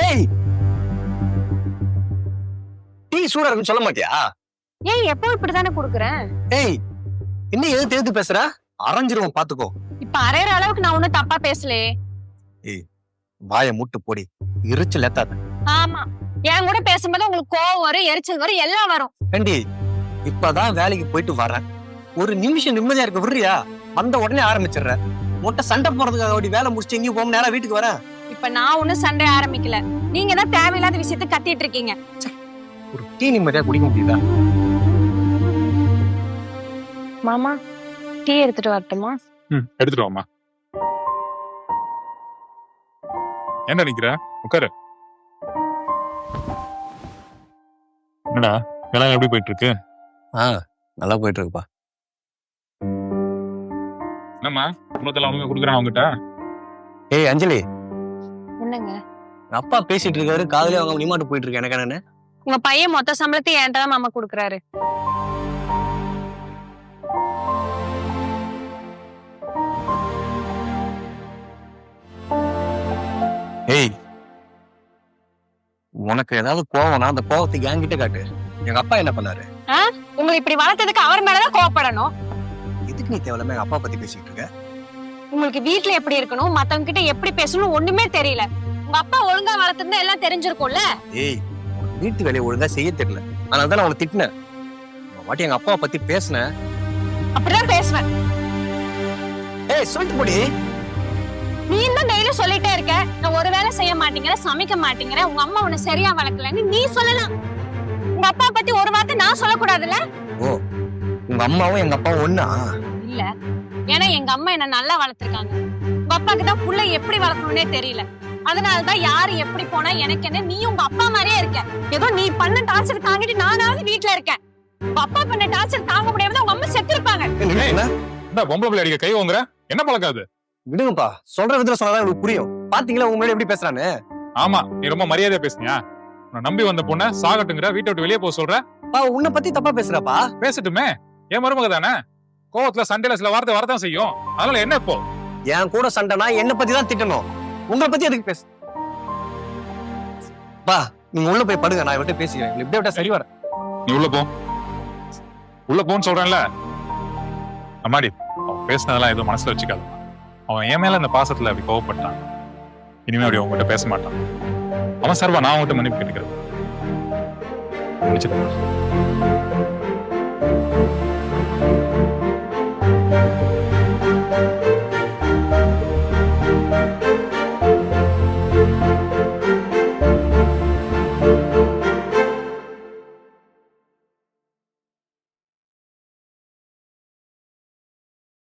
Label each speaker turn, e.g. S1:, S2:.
S1: ஏய், டீ சூடா இருக்குன்னு சொல்ல மாட்டியா?
S2: ஏய் எப்போ இப்படிதானே குடுக்குறேன்.
S1: ஏய், இன்னும் எது தெரிஞ்சு பேசுற? அரைஞ்சிருவோம் பாத்துக்கோ.
S2: இப்ப அரையற அளவுக்கு நான் ஒண்ணும் தப்பா பேசலே.
S1: ஏய், வாயை மூட்டு போடி, எரிச்சல் ஏத்தாத.
S2: ஆமா, என் கூட பேசும்போது உங்களுக்கு கோவம் வரும், எரிச்சல் வரும், எல்லாம் வரும்.
S1: ஏண்டி, இப்பதான் வேலைக்கு போயிட்டு வரேன், ஒரு நிமிஷம் நிம்மதியா இருக்க விடுறியா? வந்த உடனே ஆரம்பிச்சிடுற. மொட்டை சண்டை போறதுக்காக அப்படி வேலை முடிச்சுட்டு எங்கேயும் போக நேரம் வீட்டுக்கு வரேன்.
S2: இப்ப நான் ஒண்ணும் சண்டை ஆரம்பிக்கல, நீங்க தான் தேவையில்லாத விஷயத்த கத்திட்டு இருக்கீங்க.
S1: ஒரு டீ நிம்மதியா குடிக்க முடியுதா?
S2: மாமா, டீ எடுத்துட்டு வரட்டுமா?
S3: எடுத்துட்டு வாமா. என்ன நிக்கிற? உட்காரு. என்னடா வேலை எப்படி போயிட்டு இருக்கு?
S1: நல்லா போயிட்டு இருக்குப்பா.
S3: என்னம்மா குடும்பத்துல அவங்க குடுக்குறான் அவங்ககிட்ட?
S1: ஏய் அஞ்சலி,
S2: என்னங்க
S1: அப்பா பேசிட்டு இருக்காரு, காதலே அவங்க நிமாட்டு போயிட்டு இருக்கு. எனக்கு என்னன்னு?
S2: உங்க பையன் மொத்த சம்பளத்தை என்கிட்ட தான் மாமா குடுக்குறாரு.
S1: ஏய், உனக்கு ஏதாவது கோவம்னா அந்த கோவத்தை என்கிட்ட காட்டு. எங்க அப்பா என்ன பண்ணாரு?
S2: உங்களை இப்படி வளர்த்ததுக்கு அவர் மேலதான் கோவப்படணும்.
S1: எதுக்கு நீ தேவையில்லாம எங்க அப்பா பத்தி பேசிட்டு இருக்க?
S2: உங்களுக்கு வீட்டுல எப்படி இருக்கணும், மத்தவங்க கிட்ட எப்படி பேசணும் ஒண்ணுமே தெரியல. உங்க அப்பா ஒழுங்கா வளர்த்திருந்தா எல்லாம் தெரிஞ்சிருக்கும்ல.
S1: ஏய், வீட்டு வேலையை ஒழுங்கா செய்ய தெரியல, அதனாலதான் அவனை திட்டினேன். வாட்டி எங்க அப்பாவை பத்தி பேசினேன்.
S2: அப்படிதான் பேசுவேன்.
S1: ஏய் சொல்லிட்டு போடி.
S2: நீ தான் டெய்லி சொல்லிட்டே இருக்க, நான் ஒரு வேலை செய்ய மாட்டேங்கிற, சமைக்க மாட்டேங்கிற, உங்க அம்மா உன்னை சரியா வளர்க்கலன்னு நீ சொல்லலாம். உங்க அப்பா பத்தி ஒரு வார்த்தை நான் சொல்லக்கூடாதுல்ல?
S1: ஓ, உங்க அம்மாவும் எங்க அப்பாவும் ஒண்ணா?
S2: இல்ல, ஏன்னா எங்க அம்மா என்ன நல்லா வளர்த்திருக்காங்க. உங்க அப்பாக்கு தான் புள்ள எப்படி வளர்க்கணும்னே தெரியல. அதனாலதான் யாரு எப்படி போனா எனக்கு என்ன, நீ உங்க அப்பா மாதிரியே இருக்க. ஏதோ நீ பண்ண டார்ச்சர் தாங்கிட்டு நானாவது வீட்டுல இருக்கேன். உங்க அப்பா பண்ண டார்ச்சர் தாங்க முடியாம உங்க அம்மா செத்து இருப்பாங்க.
S3: என்ன பொம்பளை பிள்ளை அடிக்க கை வாங்குற? என்ன பழக்காது?
S1: விடுங்கப்பா, சொல்ற விதத்துல சொன்னாதான் உங்களுக்கு புரியும். பாத்தீங்களா உங்க முன்னாடி எப்படி பேசுறான்னு?
S3: ஆமா, நீ ரொம்ப மரியாதையா பேசுனியா? நான் நம்பி வந்த பொண்ண சாகட்டுங்கிற, வீட்டை விட்டு வெளியே போக சொல்ற.
S1: உன்னை பத்தி தப்பா பேசுறப்பா.
S3: பேசட்டுமே, என் மருமக தானே. கோவத்துல சண்டையில சில வார்த்தை வரதான் செய்யும். அதனால என்ன இப்போ?
S1: என் கூட சண்டைனா என்ன பத்தி தான் திட்டணும், உங்களை பத்தி எதுக்கு பேச? பா, நீங்க உள்ள போய் படுங்க, நான் இவட்ட பேசிக்கிறேன். இப்படியே விட்டா சரி வர.
S3: நீ உள்ள போ, உள்ள போன்னு சொல்றேன்ல. அம்மாடி, அவன் பேசினதெல்லாம் எதுவும் மனசுல வச்சுக்காது. அவன் என் மேல இந்த பாசத்துல அப்படி கோவப்பட்டான். இனிமே அப்படி அவங்ககிட்ட பேச மாட்டான். அவன் சர்வா, நான் அவங்ககிட்ட மன்னிப்பு கேட்டுக்கிறேன்.